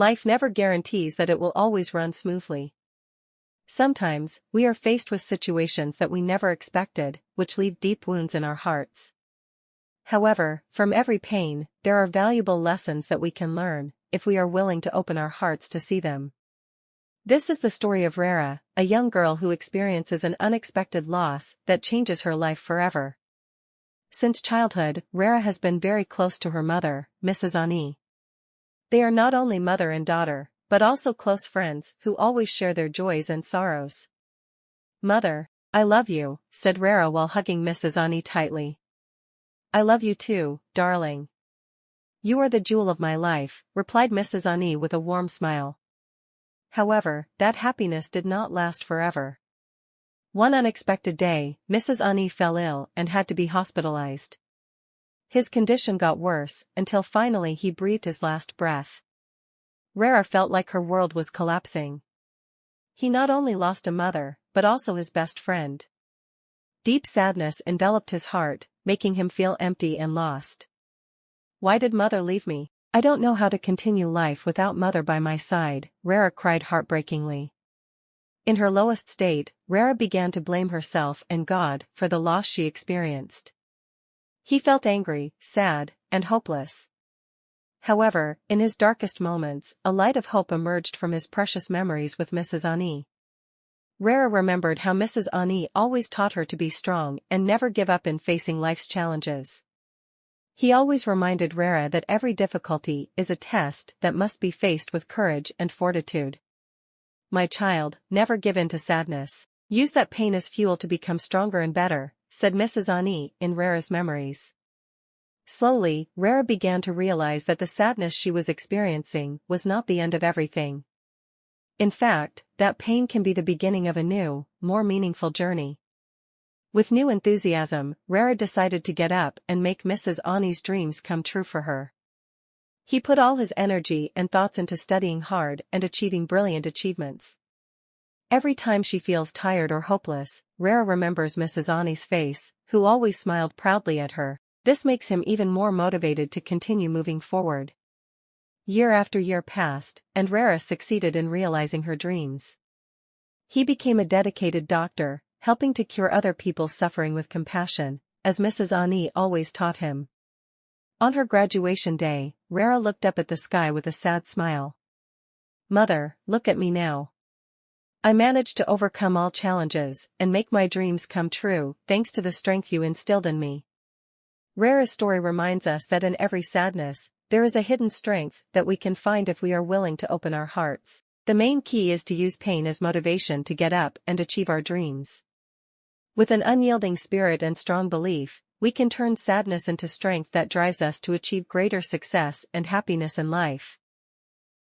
life never guarantees that it will always run smoothly. Sometimes, we are faced with situations that we never expected, which leave deep wounds in our hearts. However, from every pain, there are valuable lessons that we can learn, if we are willing to open our hearts to see them. This is the story of Rara, a young girl who experiences an unexpected loss that changes her life forever. Since childhood, Rara has been very close to her mother, Mrs. Ani. They are not only mother and daughter, but also close friends who always share their joys and sorrows. "Mother, I love you," said Rara while hugging Mrs. Ani tightly. "I love you too, darling. You are the jewel of my life," replied Mrs. Ani with a warm smile. However, that happiness did not last forever. One unexpected day, Mrs. Ani fell ill and had to be hospitalized. His condition got worse, until finally he breathed his last breath. Rara felt like her world was collapsing. He not only lost a mother, but also his best friend. Deep sadness enveloped his heart, making him feel empty and lost. "Why did mother leave me? I don't know how to continue life without mother by my side," Rara cried heartbreakingly. In her lowest state, Rara began to blame herself and God for the loss she experienced. He felt angry, sad, and hopeless. However, in his darkest moments, a light of hope emerged from his precious memories with Mrs. Ani. Rara remembered how Mrs. Ani always taught her to be strong and never give up in facing life's challenges. He always reminded Rara that every difficulty is a test that must be faced with courage and fortitude. "My child, never give in to sadness. Use that pain as fuel to become stronger and better," said Mrs. Ani in Rara's memories. Slowly, Rara began to realize that the sadness she was experiencing was not the end of everything. In fact, that pain can be the beginning of a new, more meaningful journey. With new enthusiasm, Rara decided to get up and make Mrs. Ani's dreams come true for her. He put all his energy and thoughts into studying hard and achieving brilliant achievements. Every time she feels tired or hopeless, Rara remembers Mrs. Ani's face, who always smiled proudly at her. This makes him even more motivated to continue moving forward. Year after year passed, and Rara succeeded in realizing her dreams. He became a dedicated doctor, helping to cure other people suffering with compassion, as Mrs. Ani always taught him. On her graduation day, Rara looked up at the sky with a sad smile. "Mother, look at me now. I managed to overcome all challenges and make my dreams come true, thanks to the strength you instilled in me." Rara's story reminds us that in every sadness, there is a hidden strength that we can find if we are willing to open our hearts. The main key is to use pain as motivation to get up and achieve our dreams. With an unyielding spirit and strong belief, we can turn sadness into strength that drives us to achieve greater success and happiness in life.